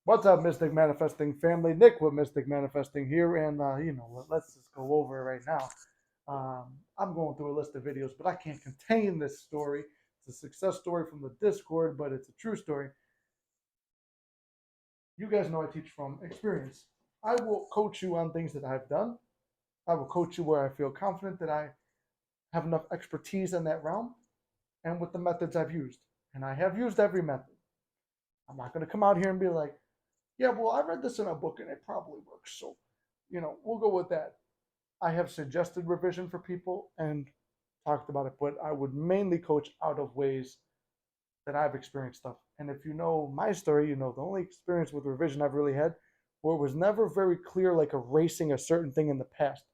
What's up, Mystic Manifesting family? Nick with Mystic Manifesting here, and you know what? Let's just go over it right now. I'm going through a list of videos, but I can't contain this story. It's a success story from the Discord, but it's a true story. You guys know I teach from experience. I will coach you on things that I've done. I will coach you where I feel confident that I have enough expertise in that realm and with the methods I've used. And I have used every method. I'm not going to come out here and be like, yeah, well, I read this in a book and it probably works. So, we'll go with that. I have suggested revision for people and talked about it, but I would mainly coach out of ways that I've experienced stuff. And if you know my story, you know the only experience with revision I've really had where it was never very clear, like erasing a certain thing in the past.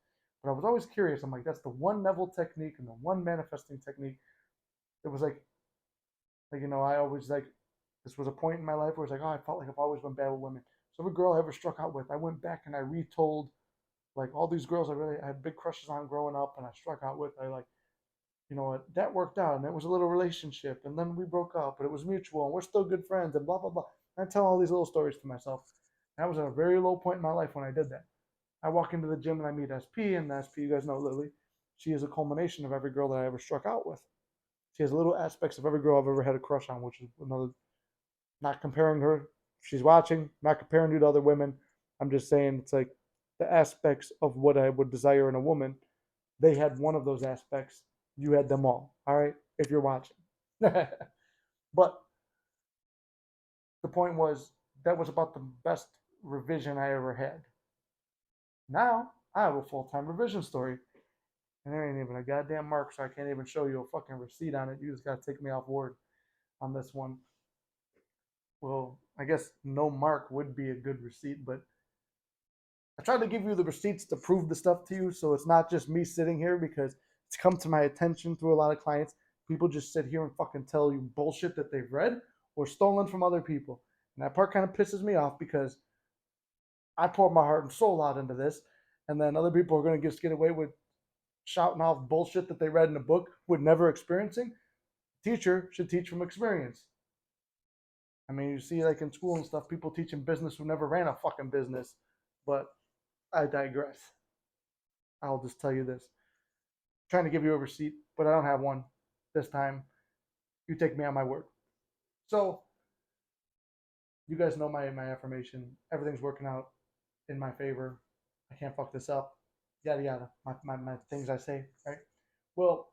But I was always curious. I'm like, that's the one Neville technique and the one manifesting technique. It was I always this was a point in my life where it's like, oh, I felt like I've always been bad with women. So every girl I ever struck out with, I went back and I retold like all these girls I had big crushes on growing up and I struck out with. I like, you know what, that worked out and it was a little relationship and then we broke up, but it was mutual and we're still good friends and blah blah blah. And I tell all these little stories to myself. And I was at a very low point in my life when I did that. I walk into the gym and I meet SP, and SP, you guys know Lily. She is a culmination of every girl that I ever struck out with. She has little aspects of every girl I've ever had a crush on, which is another, not comparing her. She's watching, not comparing you to other women. I'm just saying it's like the aspects of what I would desire in a woman. They had one of those aspects. You had them all. All right, if you're watching. But the point was that was about the best revision I ever had. Now I have a full-time revision story, and there ain't even a goddamn mark, so I can't even show you a fucking receipt on it. You just gotta take me off word on this one. Well, I guess no mark would be a good receipt, but I try to give you the receipts to prove the stuff to you, so it's not just me sitting here because it's come to my attention through a lot of clients. People just sit here and fucking tell you bullshit that they've read or stolen from other people. And that part kind of pisses me off because I poured my heart and soul out into this, and then other people are going to just get away with shouting off bullshit that they read in a book with never experiencing. Teacher should teach from experience. I mean, you see, like in school and stuff, people teaching business who never ran a fucking business. But I digress. I'll just tell you this. I'm trying to give you a receipt, but I don't have one this time. You take me on my word. So, you guys know my affirmation. Everything's working out in my favor. I can't fuck this up. Yada yada. My things I say, right? Well,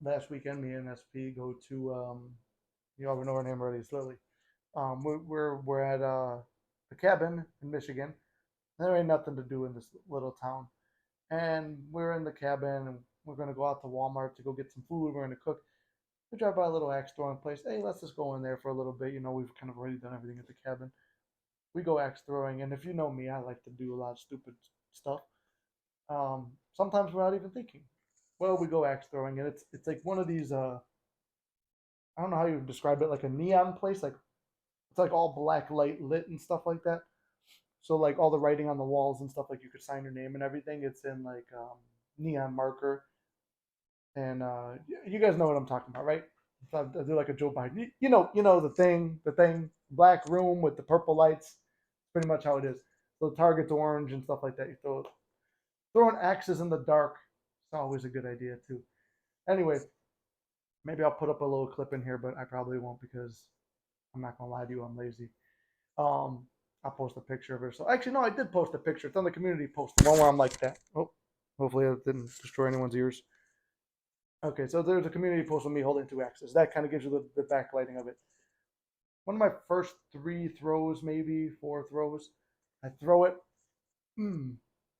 last weekend, me and SP go to, you already know her name already, it's Lily. We're at a cabin in Michigan. There ain't nothing to do in this little town. And we're in the cabin and we're going to go out to Walmart to go get some food. We're going to cook. We drive by a little axe throwing place. Hey, let's just go in there for a little bit. You know, we've kind of already done everything at the cabin. We go axe throwing. And if you know me, I like to do a lot of stupid stuff. Sometimes without even thinking. Well, we go axe throwing, and it's like one of these. I don't know how you describe it, like a neon place. Like it's like all black light lit and stuff like that. So like all the writing on the walls and stuff, like you could sign your name and everything. It's in like neon marker, and you guys know what I'm talking about, right? So I do like a Joe Biden. You know the thing, black room with the purple lights. Pretty much how it is. So the target's orange and stuff like that. You throwing axes in the dark. It's always a good idea too. Anyway, maybe I'll put up a little clip in here, but I probably won't because I'm not gonna lie to you, I'm lazy. Um, I'll post a picture of it. So actually, no, I did post a picture. It's on the community post, the one where I'm like that. Oh, hopefully it didn't destroy anyone's ears. Okay, so there's a community post of me holding two axes. That kind of gives you the backlighting of it. One of my first three throws, maybe four throws, I throw it,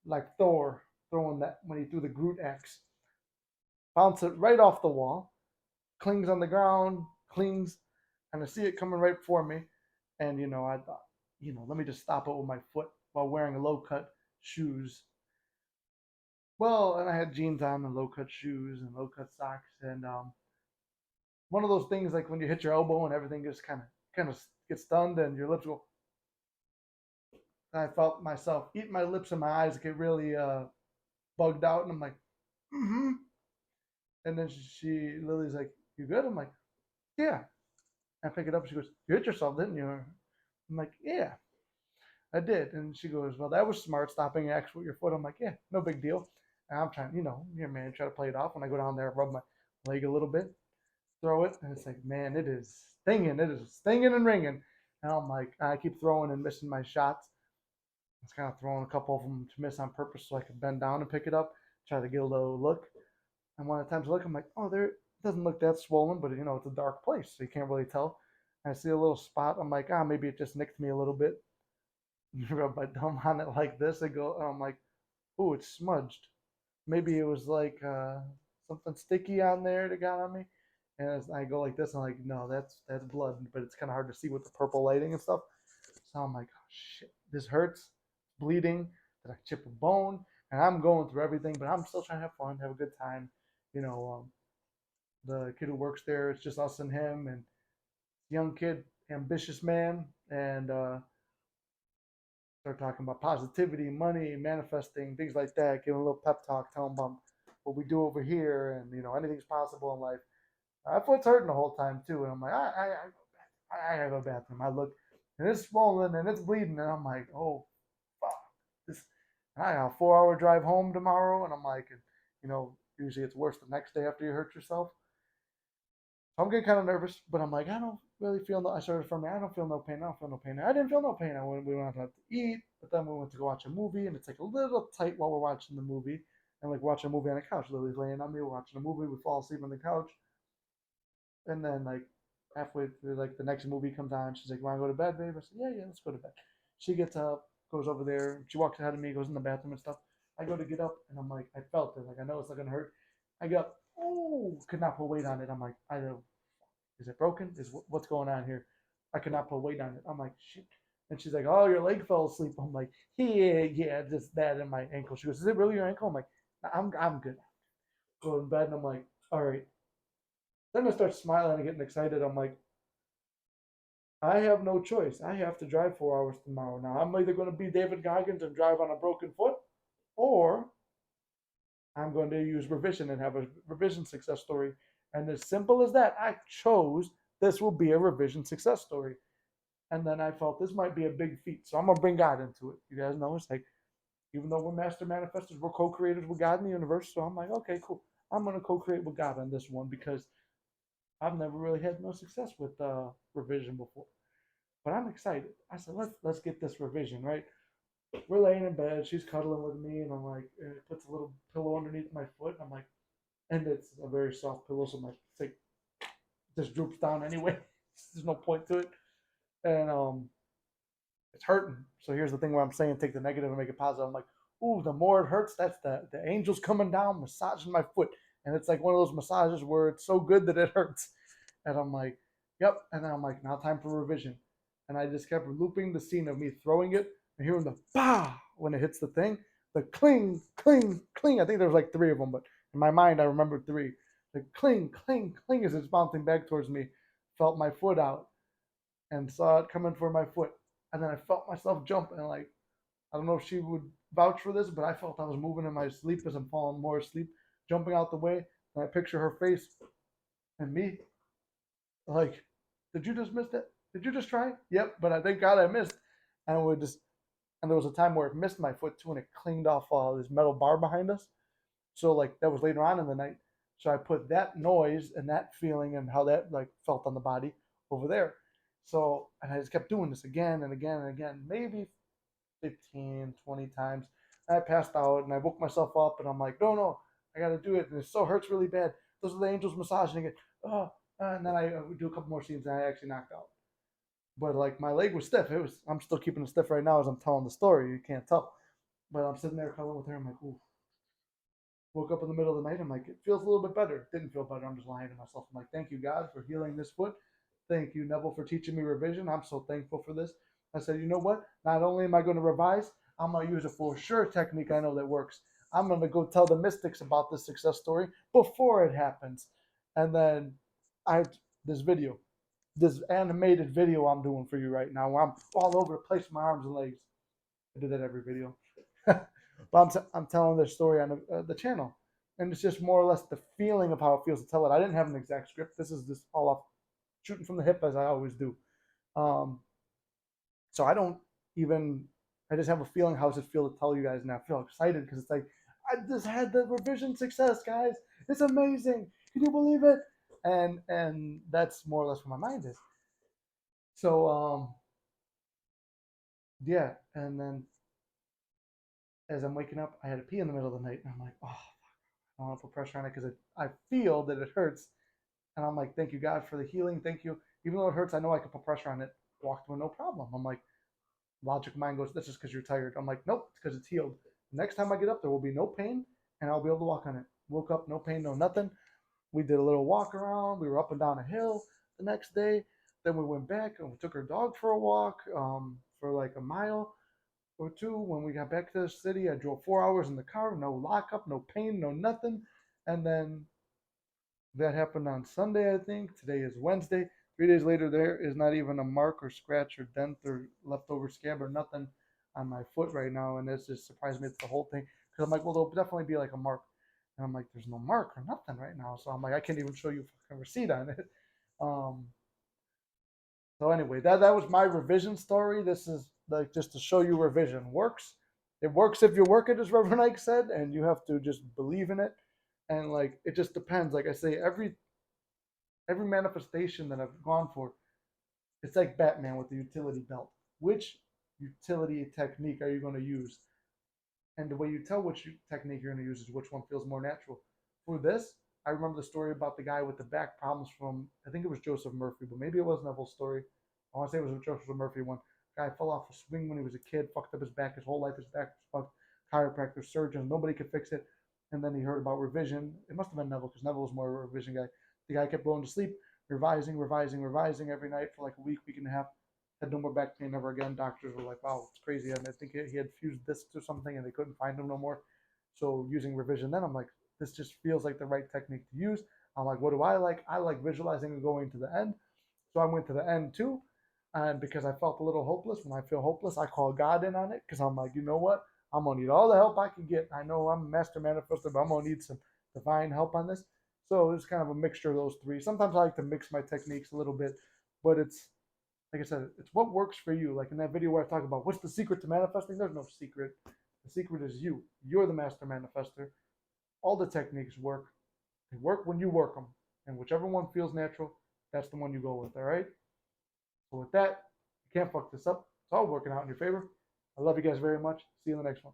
like Thor throwing that when he threw the Groot axe. Bounce it right off the wall, clings on the ground, clings, and I see it coming right for me. And I thought, let me just stop it with my foot while wearing low cut shoes. Well, and I had jeans on and low cut shoes and low cut socks, and one of those things like when you hit your elbow and everything just kind of gets stunned and your lips go. And I felt myself eat my lips and my eyes get really bugged out, and I'm like, mm-hmm. And then Lily's like, "You good?" I'm like, "Yeah." I pick it up. She goes, "You hit yourself, didn't you?" I'm like, yeah, I did. And she goes, well, that was smart, stopping X with your foot. I'm like, yeah, no big deal. And I'm trying, your man, try to play it off. When I go down there, rub my leg a little bit, throw it, and it's like, man, it is stinging and ringing. And I'm like, I keep throwing and missing my shots. I was kind of throwing a couple of them to miss on purpose so I could bend down and pick it up, try to get a little look. And one of the times I look, I'm like, oh, there, it doesn't look that swollen, but it's a dark place, so you can't really tell. And I see a little spot. I'm like, maybe it just nicked me a little bit. Rub my thumb on it like this. I'm like, ooh, it's smudged. Maybe it was like something sticky on there that got on me. And as I go like this, I'm like, no, that's blood, but it's kind of hard to see with the purple lighting and stuff. So I'm like, oh shit, this hurts, bleeding. Did I chip a bone? And I'm going through everything, but I'm still trying to have fun, have a good time. You know, the kid who works there, it's just us and him, and young kid, ambitious man, and start talking about positivity, money, manifesting, things like that. Giving a little pep talk, telling them what we do over here, and anything's possible in life. My foot's hurting the whole time too, and I'm like, I gotta go to the bathroom. I look, and it's swollen and it's bleeding, and I'm like, oh fuck, this. And I got a 4 hour drive home tomorrow, and I'm like, usually it's worse the next day after you hurt yourself. I'm getting kind of nervous, but I'm like, I don't really feel no. I started from me. I don't feel no pain. I don't feel no pain. I didn't feel no pain. We went out to eat, but then we went to go watch a movie, and it's like a little tight while we're watching the movie, and like watching a movie on the couch. Lily's laying on me, we're watching a movie. We fall asleep on the couch, and then like halfway through, like the next movie comes on. She's like, "Want to go to bed, babe?" I said, "Yeah, yeah, let's go to bed." She gets up, goes over there. She walks ahead of me, goes in the bathroom and stuff. I go to get up, and I'm like, I felt it. Like I know it's not gonna hurt. I get up. Oh, could not put weight on it. I'm like, I don't. Is it broken? What's going on here? I could not put weight on it. I'm like, shit. And she's like, oh, your leg fell asleep. I'm like, yeah, yeah, just that in my ankle. She goes, is it really your ankle? I'm like, I'm good. Go in bed and I'm like, all right. Then I start smiling and getting excited. I'm like, I have no choice. I have to drive 4 hours tomorrow. Now I'm either going to be David Goggins and drive on a broken foot, or I'm going to use revision and have a revision success story. And as simple as that, I chose this will be a revision success story. And then I felt this might be a big feat. So I'm going to bring God into it. You guys know it's like, even though we're master manifestors, we're co creators with God in the universe. So I'm like, okay, cool. I'm going to co create with God on this one because I've never really had no success with revision before. But I'm excited. I said, let's get this revision, right? We're laying in bed. She's cuddling with me, and I'm like, it puts a little pillow underneath my foot. And I'm like, and it's a very soft pillow, so my like just droops down anyway. There's no point to it, and it's hurting. So here's the thing where I'm saying take the negative and make it positive. I'm like, ooh, the more it hurts, that's the angels coming down, massaging my foot, and it's like one of those massages where it's so good that it hurts, and I'm like, yep, and then I'm like, now time for revision, and I just kept looping the scene of me throwing it and hearing the bah when it hits the thing, the cling, cling, cling. I think there's like three of them, but in my mind I remembered three. The cling, cling, cling as it's bouncing back towards me. Felt my foot out and saw it coming for my foot. And then I felt myself jump and like I don't know if she would vouch for this, but I felt I was moving in my sleep as I'm falling more asleep, jumping out the way. And I picture her face and me like, did you just miss that? Did you just try? Yep, but I thank God I missed. And we just and there was a time where it missed my foot too, and it cleaned off this metal bar behind us. So like that was later on in the night. So I put that noise and that feeling and how that like felt on the body over there. So and I just kept doing this again and again and again, maybe 15, 20 times. And I passed out and I woke myself up and I'm like, no, no, I got to do it. And it still hurts really bad. Those are the angels massaging it. Oh, and then I would do a couple more scenes and I actually knocked out. But like my leg was stiff. I'm still keeping it stiff right now as I'm telling the story. You can't tell. But I'm sitting there cuddling with her. I'm like, ooh. Woke up in the middle of the night. I'm like, it feels a little bit better. Didn't feel better. I'm just lying to myself. I'm like, thank you, God, for healing this foot. Thank you, Neville, for teaching me revision. I'm so thankful for this. I said, you know what? Not only am I going to revise, I'm going to use a for sure technique I know that works. I'm going to go tell the mystics about this success story before it happens. And then I this video, this animated video I'm doing for you right now, where I'm all over the place, my arms and legs. I do that every video. But I'm telling this story on the channel. And it's just more or less the feeling of how it feels to tell it. I didn't have an exact script. This is just all off shooting from the hip as I always do. Um, So I just have a feeling how does it feel to tell you guys, and I feel excited because it's like I just had the revision success, guys. It's amazing. Can you believe it? And that's more or less where my mind is. So yeah, and then as I'm waking up, I had to pee in the middle of the night, and I'm like, oh, I don't want to put pressure on it because I feel that it hurts, and I'm like, thank you God for the healing, thank you. Even though it hurts, I know I can put pressure on it, walk through no problem. I'm like, logic mind goes, this is because you're tired. I'm like, nope, it's because it's healed. Next time I get up, there will be no pain, and I'll be able to walk on it. Woke up, no pain, no nothing. We did a little walk around. We were up and down a hill the next day. Then we went back and we took our dog for a walk for like a mile or two. When we got back to the city, I drove 4 hours in the car, no lockup, no pain, no nothing. And then that happened on Sunday, I think. Today is Wednesday. 3 days later, there is not even a mark or scratch or dent or leftover scab or nothing on my foot right now. And this just surprised me. It's the whole thing. Because I'm like, well, there'll definitely be like a mark. And I'm like, there's no mark or nothing right now. So I'm like, I can't even show you a receipt on it. Um, so anyway, that was my revision story. This is like just to show you revision works. It works if you work it, as Reverend Ike said, and you have to just believe in it. And like it just depends. Like I say, every manifestation that I've gone for, it's like Batman with the utility belt. Which utility technique are you going to use? And the way you tell which technique you're going to use is which one feels more natural. For this, I remember the story about the guy with the back problems from, I think it was Joseph Murphy, but maybe it wasn't a whole story. I want to say it was a Joseph Murphy one. Guy fell off a swing when he was a kid, fucked up his back, his whole life his back was fucked. Chiropractor, surgeon, nobody could fix it. And then he heard about revision. It must have been Neville because Neville was more of a revision guy. The guy kept going to sleep, revising every night for like a week and a half. Had no more back pain ever again. Doctors were like, wow, it's crazy. And I think he had fused discs or something and they couldn't find him no more. So using revision, then I'm like, this just feels like the right technique to use. I'm like, what do I like? I like visualizing and going to the end. So I went to the end too. And because I felt a little hopeless, when I feel hopeless, I call God in on it because I'm like, you know what? I'm going to need all the help I can get. I know I'm a master manifestor, but I'm going to need some divine help on this. So it's kind of a mixture of those three. Sometimes I like to mix my techniques a little bit, but it's like I said, it's what works for you. Like in that video where I talk about what's the secret to manifesting, there's no secret. The secret is you. You're the master manifester. All the techniques work. They work when you work them. And whichever one feels natural, that's the one you go with. All right. So with that, you can't fuck this up. It's all working out in your favor. I love you guys very much. See you in the next one.